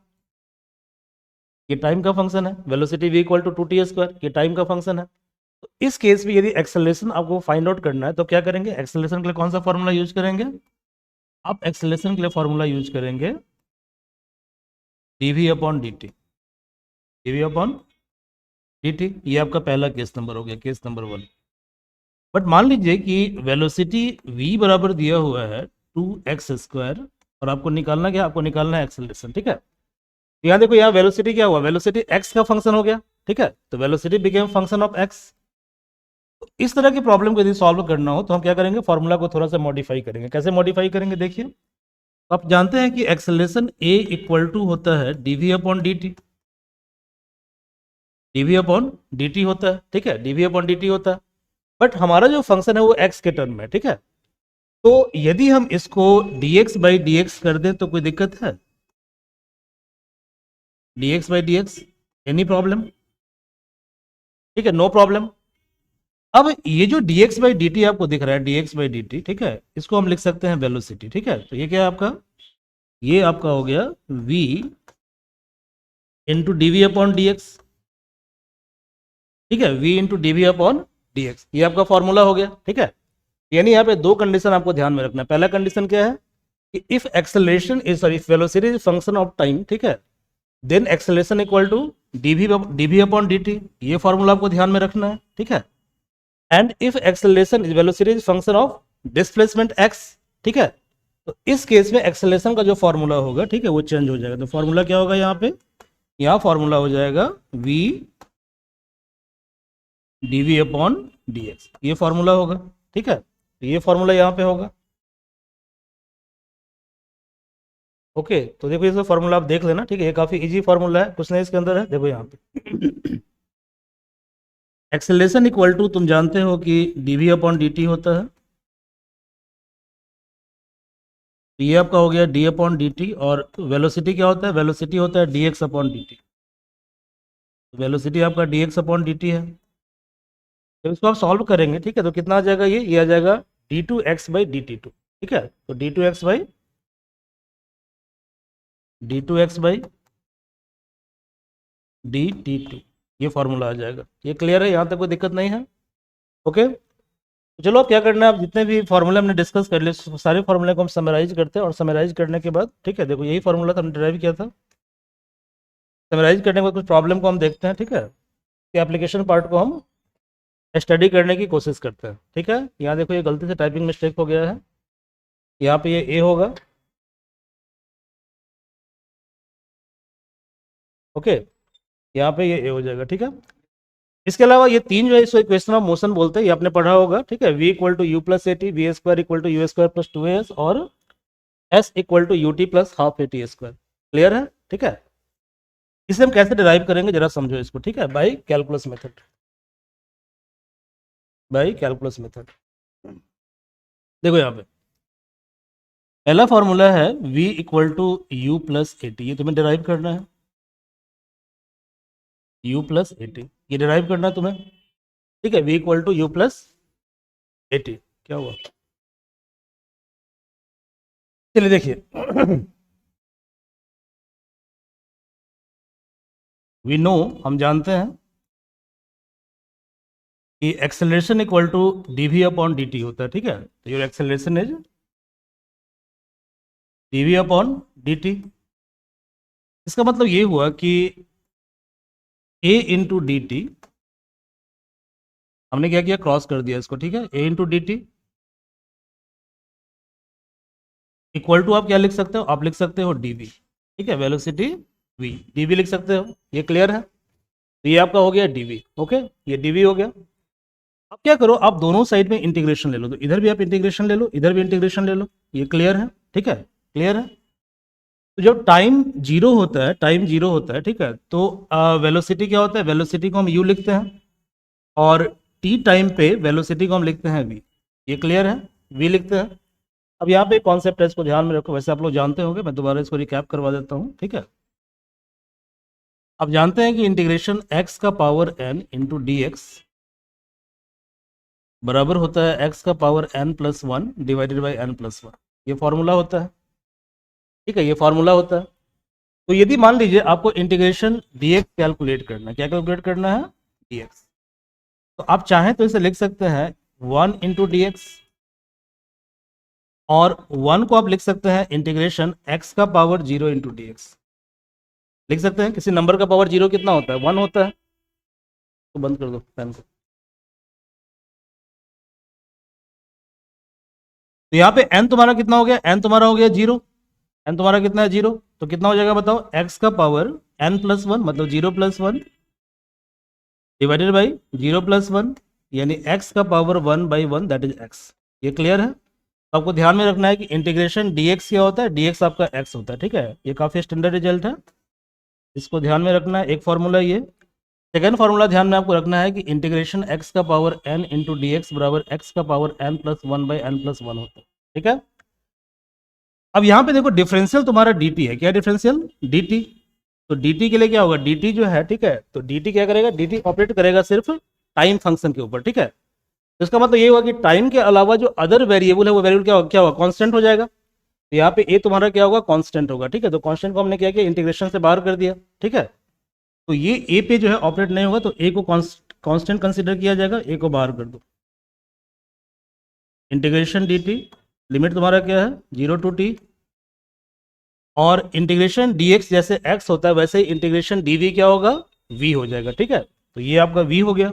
ये टाइम का फंक्शन है। Velocity v equal to 2t square, ये टाइम का फंक्शन है। तो इस केस में यदि एक्सेलरेशन आपको फाइंड आउट करना है तो क्या करेंगे, एक्सेलरेशन के लिए कौन सा फॉर्मूला यूज करेंगे, आप एक्सेलरेशन के लिए फॉर्मूला यूज करेंगे dv upon dt, dv upon dt। ये आपका पहला केस नंबर हो गया, केस नंबर 1। बट मान लीजिए कि वेलोसिटी v बराबर दिया हुआ है 2x स्क्वायर, और आपको निकालना क्या, आपको निकालना है एक्सेलरेशन, ठीक है। यहाँ देखो, यहाँ वेलोसिटी क्या हुआ, वेलोसिटी x का फंक्शन हो गया, ठीक है। तो velocity became function of x। तो इस तरह की प्रॉब्लम को यदि सॉल्व करना हो तो हम क्या करेंगे, फॉर्मूला को थोड़ा सा मॉडिफाई करेंगे। कैसे मॉडिफाई करेंगे, देखिए। तो आप जानते हैं कि एक्सेलरेशन a इक्वल टू होता है dv upon dt, dv upon dt होता है, ठीक है, dv अपॉन dt होता है। बट हमारा जो फंक्शन है वो x के टर्म में है, ठीक है। तो यदि हम इसको dx बाई dx कर दें तो कोई दिक्कत है, dx by dx, any problem, ठीक है, नो प्रॉब्लम। अब ये जो dx बाई dt आपको दिख रहा है, dx बाई dt, ठीक है, इसको हम लिख सकते हैं वेलोसिटी, ठीक है। तो ये क्या है आपका, ये आपका हो गया v into d we upon d x, ठीक है, v into d we upon d x, ये आपका फॉर्मूला हो गया, ठीक है। यानी यहाँ पे दो कंडीशन आपको ध्यान में रखना है। पहला कंडीशन क्या है, if acceleration is sorry if velocity is function of time, ठीक है, then acceleration equal to d v upon dt, ये फॉर्मूला आपको ध्यान में रखना है, ठीक है। And if acceleration is velocity is function of displacement x, ठीक है, तो इस केस में एक्सेलरेशन का जो फॉर्मूला होगा, ठीक है, वो चेंज हो जाएगा। तो फॉर्मूला क्या होगा यहाँ पे, यहाँ फॉर्मूला हो जाएगा v dv अपॉन dx, ये फॉर्मूला होगा, ठीक है। तो ये फॉर्मूला यहाँ पे होगा। ओके, तो देखो ये फॉर्मूला आप देख लेना, ठीक है, ये काफी इजी फॉर्मूला है, कुछ नहीं इसके अंदर है। देखो यहाँ पे एक्सेलरेशन इक्वल टू, तुम जानते हो कि dv अपॉन dt होता है, तो ये आपका हो गया d अपॉन dt। और वेलोसिटी क्या होता है, वेलोसिटी होता है dx अपॉन dt, वेलोसिटी आपका dx अपॉन dt है। जब इसको आप सॉल्व करेंगे, ठीक है, तो कितना आ जाएगा, ये आ जाएगा d2x बाई dt2, ठीक है। तो d2x बाई dt2, ये फॉर्मूला आ जाएगा। ये क्लियर है, यहाँ तक कोई दिक्कत नहीं है। ओके, तो चलो अब क्या करना है, आप जितने भी फॉर्मूले हमने डिस्कस कर लिए सारे फॉर्मूले को हम समराइज करते हैं, और समराइज करने के बाद, ठीक है, देखो यही फॉर्मूला था हमने ड्राइव किया था। समराइज करने के बाद कुछ प्रॉब्लम को हम देखते हैं, ठीक है, कि एप्लीकेशन पार्ट को हम स्टडी करने की कोशिश करते हैं, ठीक है। यहाँ देखो ये गलती से टाइपिंग मिस्टेक हो गया है, यहाँ पे ये ए होगा, ओके, यहाँ पे ये ए हो जाएगा, ठीक है। इसके अलावा ये तीन जो है इसको इक्वेशन ऑफ मोशन बोलते हैं, ये आपने पढ़ा होगा, ठीक है। v equal to u plus a t, v square equal to u square plus 2as, और s equal to u t plus half a t square. Clear है, ठीक है। इसे हम कैसे डिराइव करेंगे जरा समझो इसको, ठीक है, by calculus method, by calculus method. देखो यहाँ पे पहला फॉर्मूला है v equal to u plus a t, ये तुम्हें डिराइव करना है, u प्लस ए टी, ये डिराइव करना है तुम्हें, ठीक है। v equal to u plus a t, क्या हुआ, चलिए देखिए वी नो, हम जानते हैं कि acceleration equal to dv upon dt होता है, ठीक है। तो your acceleration is dv upon dt। इसका मतलब ये हुआ कि a इंटू डी टी, हमने क्या किया, क्रॉस कर दिया इसको, ठीक है, a into d t equal to, आप क्या लिख सकते हो, आप लिख सकते हो dv, ठीक है, वेलोसिटी v, dv लिख सकते हो, ये क्लियर है। तो ये आपका हो गया dv, ओके, ये dv हो गया। अब क्या करो, आप दोनों साइड में इंटीग्रेशन ले लो, तो इधर भी आप इंटीग्रेशन ले लो, इधर भी इंटीग्रेशन ले लो, ये क्लियर है, ठीक है, क्लियर है। तो जब टाइम जीरो होता है, टाइम जीरो होता है, ठीक है, तो वेलोसिटी क्या होता है, वेलोसिटी को हम u लिखते हैं, और t टाइम पे वेलोसिटी को हम लिखते हैं v, ये क्लियर है, v लिखते हैं। अब यहाँ पे कॉन्सेप्ट है, इसको ध्यान में रखो, वैसे आप लोग जानते होंगे, मैं दोबारा इसको रिकैप करवा देता हूँ, ठीक है। आप जानते हैं कि इंटीग्रेशन x का power n into D x बराबर होता है x का power n plus one divided by n plus one, ये फॉर्मूला होता है, ठीक है, ये फॉर्मूला होता है। तो यदि मान लीजिए आपको इंटीग्रेशन dx कैलकुलेट करना है, क्या कैलकुलेट करना है, dx, तो आप चाहें तो इसे लिख सकते हैं 1 इंटू डी एक्स, और 1 को आप लिख सकते हैं इंटीग्रेशन x का पावर 0 इंटू डी एक्स, लिख सकते हैं। किसी नंबर का पावर 0 कितना होता है, 1 होता है, तो बंद कर दो पेन को। तो यहाँ पे n तुम्हारा कितना हो गया, n तुम्हारा हो गया 0, n तुम्हारा कितना है 0, तो कितना हो जाएगा बताओ, x का पावर n प्लस वन, मतलब 0 plus one divided by 0 plus one, यानी x का power 1 by 1, that is x, ये क्लियर है। तो आपको ध्यान में रखना है कि इंटीग्रेशन dx क्या होता है, dx आपका x होता है, ठीक है, ये काफ़ी स्टैंडर्ड रिजल्ट है, इसको ध्यान में रखना है। एक फॉर्मूला ये, सेकेंड फॉर्मूला ध्यान में आपको रखना है कि इंटीग्रेशन x का power n into D x बराबर x का power n plus one by n plus one होता है, ठीक है। अब यहाँ पे देखो डिफरेंशियल तुम्हारा dt है, क्या डिफरेंशियल dt, तो dt के लिए क्या होगा, dt जो है, ठीक है, तो dt क्या करेगा, dt ऑपरेट करेगा सिर्फ टाइम फंक्शन के ऊपर, ठीक है। तो इसका मतलब ये हुआ कि टाइम के अलावा जो अदर वेरिएबल है वो वेरिएबल क्या होगा, कांस्टेंट हो जाएगा। तो यहाँ पे a तुम्हारा क्या होगा, कांस्टेंट होगा, ठीक है। तो कांस्टेंट को हमने क्या किया, इंटीग्रेशन से बाहर कर दिया, ठीक है। तो ये a पे जो है ऑपरेट नहीं होगा, तो a को कांस्टेंट कंसीडर किया जाएगा, a को बाहर कर दो। इंटीग्रेशन dt लिमिट तुम्हारा क्या है, 0 टू t, और इंटीग्रेशन dx जैसे x होता है वैसे ही इंटीग्रेशन dv क्या होगा, v हो जाएगा, ठीक है। तो ये आपका v हो गया,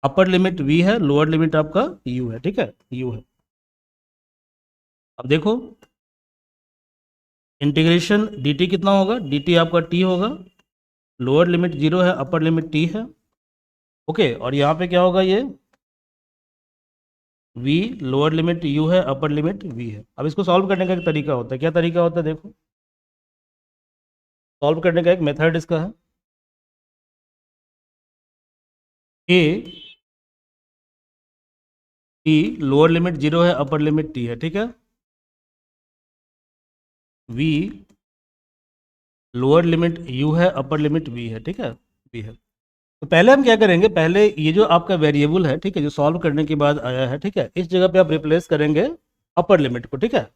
अपर लिमिट v है, लोअर लिमिट आपका u है, ठीक है, u है। अब देखो इंटीग्रेशन dt कितना होगा, dt आपका t होगा, लोअर लिमिट 0 है, अपर लिमिट t है, ओके। और यहाँ पे क्या होगा, ये v, लोअर लिमिट u है, अपर लिमिट v है। अब इसको सॉल्व करने का एक तरीका होता है, क्या तरीका होता है देखो, सॉल्व करने का एक मेथड इसका है, a t, लोअर लिमिट 0 है, अपर लिमिट t है, ठीक है, v, लोअर लिमिट u है, अपर लिमिट v है, ठीक है, v है। तो पहले हम क्या करेंगे, पहले ये जो आपका वेरिएबल है, ठीक है, जो सॉल्व करने के बाद आया है, ठीक है, इस जगह पे आप रिप्लेस करेंगे अपर लिमिट को, ठीक है,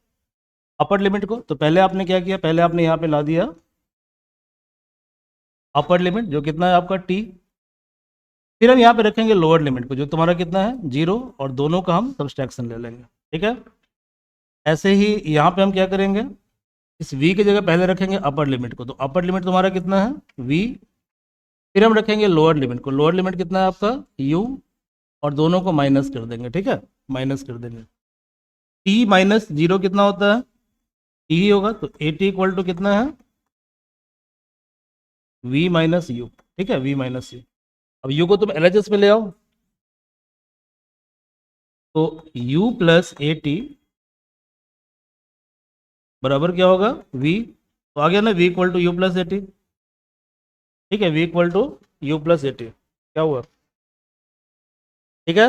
अपर लिमिट को। तो पहले आपने क्या किया, पहले आपने यहाँ पे ला दिया अपर लिमिट जो कितना है आपका t, फिर हम यहाँ पे रखेंगे लोअर लिमिट को जो तुम्हारा कितना है 0, और दोनों का हम सब्सट्रैक्शन ले लेंगे, ठीक है। ऐसे ही यहाँ पे हम क्या करेंगे, इस v की जगह पहले रखेंगे अपर लिमिट को, तो अपर लिमिट तुम्हारा कितना है v, फिर हम रखेंगे लोअर लिमिट को, लोअर लिमिट कितना है आपका u, और दोनों को माइनस कर देंगे, ठीक है, माइनस कर देंगे। t माइनस 0 कितना होता है, t ही होगा, तो ए टी इक्वल टू कितना है v माइनस यू, ठीक है, v माइनस यू। अब u को तुम LHS में ले आओ, तो u प्लस ए टी बराबर क्या होगा v, तो आ गया ना v equal to u plus a t, ठीक है, v equal to u plus a t, क्या हुआ, ठीक है,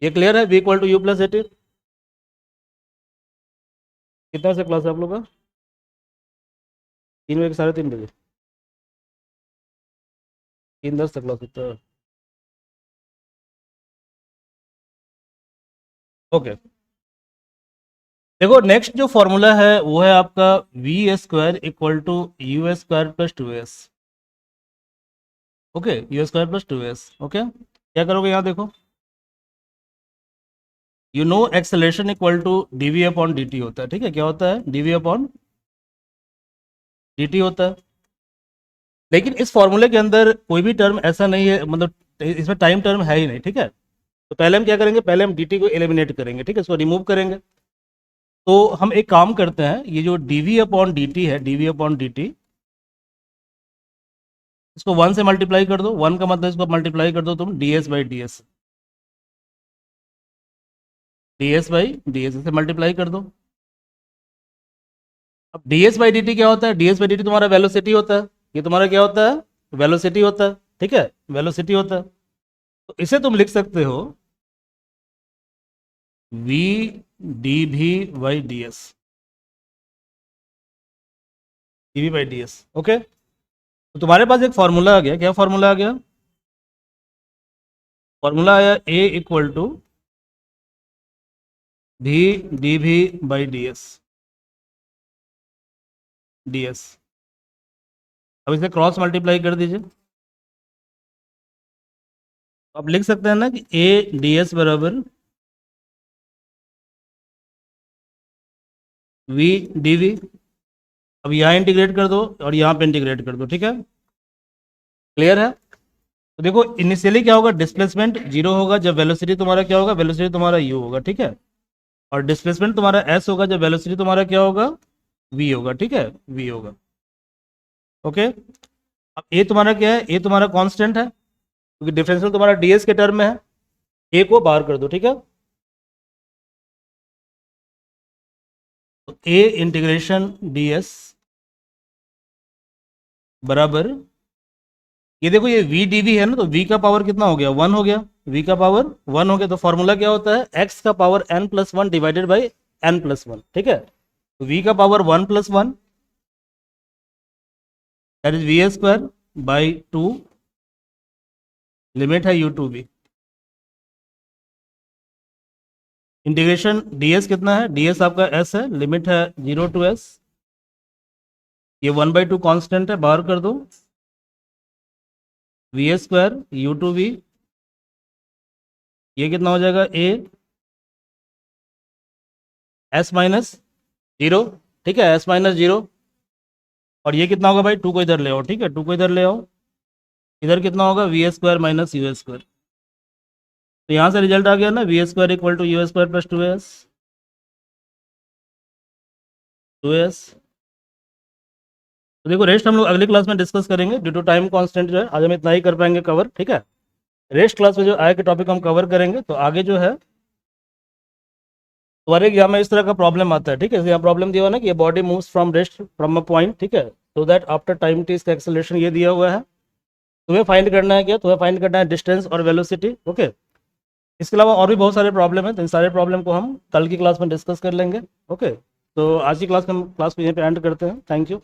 ये क्लियर है, v equal to u plus a t. कितना से क्लास है आप लोग का, 3 बजे, 3:30 बजे, 3:10 तक क्लास होता है, ओके। देखो नेक्स्ट जो फॉर्मूला है वो है आपका v square equal to u square plus 2s, okay, u square plus 2s, okay. क्या करोगे यहाँ देखो, you know acceleration equal to dv upon dt होता है, ठीक है, क्या होता है dv अपॉन dt होता है। लेकिन इस फॉर्मूले के अंदर कोई भी टर्म ऐसा नहीं है, मतलब इसमें टाइम टर्म है ही नहीं, ठीक है। तो पहले हम क्या करेंगे, पहले हम dt को एलिमिनेट करेंगे, ठीक है, इसको रिमूव करेंगे। तो हम एक काम करते हैं, ये जो dv अपॉन dt है, dv अपॉन dt, इसको 1 से मल्टीप्लाई कर दो, 1 का मतलब इसको मल्टीप्लाई कर दो तुम ds by ds, ds by ds से मल्टीप्लाई कर दो। अब ds बाई dt क्या होता है, ds बाई dt तुम्हारा वेलोसिटी होता है, ये तुम्हारा क्या होता है, वेलोसिटी होता है, ठीक है, वेलोसिटी होता है। तो इसे तुम लिख सकते हो v dv by ds, dv by ds, okay. तो तुम्हारे पास एक फॉर्मूला आ गया, क्या फॉर्मूला आ गया, फॉर्मूला आया a equal to v dv by ds। अब इसे क्रॉस मल्टीप्लाई कर दीजिए, आप लिख सकते हैं ना कि a ds बराबर v dv। अब यहाँ इंटीग्रेट कर दो और यहाँ पे इंटीग्रेट कर दो, ठीक है, क्लियर है। तो देखो इनिशियली क्या होगा, डिस्प्लेसमेंट 0 होगा जब वेलोसिटी तुम्हारा क्या होगा, वेलोसिटी तुम्हारा u होगा, ठीक है, और डिस्प्लेसमेंट तुम्हारा s होगा जब वेलोसिटी तुम्हारा क्या होगा, v होगा, ठीक है, v होगा, ओके। अब a तुम्हारा क्या है, a तुम्हारा कांस्टेंट है क्योंकि डिफरेंशियल तुम्हारा ds के टर्म में है, a को बाहर कर दो, ठीक है। तो a इंटीग्रेशन ds बराबर, ये देखो ये v dv है ना, तो v का पावर कितना हो गया, 1 हो गया, v का पावर 1 हो गया। तो फॉर्मूला क्या होता है, x का power n plus 1 divided by n plus 1, ठीक है। तो v का power 1 plus 1 that is v square by 2, limit है u to v, integration ds कितना है, ds आपका s है, लिमिट है 0 टू s, ये 1/2 कांस्टेंट है, बाहर कर दो, v square u to v, ये कितना हो जाएगा a एस माइनस जीरो, ठीक है, एस माइनस जीरो। और ये कितना होगा भाई, टू को इधर ले आओ, ठीक है, टू को इधर ले आओ, इधर कितना होगा v square minus u square. तो यहाँ से रिजल्ट आ गया ना, v square equal to u square plus two s. तो देखो रेस्ट हम लोग अगली क्लास में डिस्कस करेंगे, ड्यू टू टाइम कांस्टेंट जो है आज हम इतना ही कर पाएंगे कवर, ठीक है। रेस्ट क्लास में जो आए के टॉपिक हम कवर करेंगे। तो आगे जो है तुम्हारे एग्जाम में इस तरह का प्रॉब्लम आता है, ठीक है। यहाँ प्रॉब्लम दिया हुआ ना कि ये body moves from rest from a point, ठीक है, so that after time T इसका एक्सेलरेशन ये दिया हुआ है। तुम्हें फाइंड करना है क्या, तुम्हें फाइंड करना है डिस्टेंस और वेलोसिटी, ओके। इसके अलावा और भी बहुत सारे प्रॉब्लम है, तो इन सारे प्रॉब्लम को हम कल की क्लास में डिस्कस कर लेंगे, ओके। तो आज की क्लास को यहीं पे एंड करते हैं। Thank you.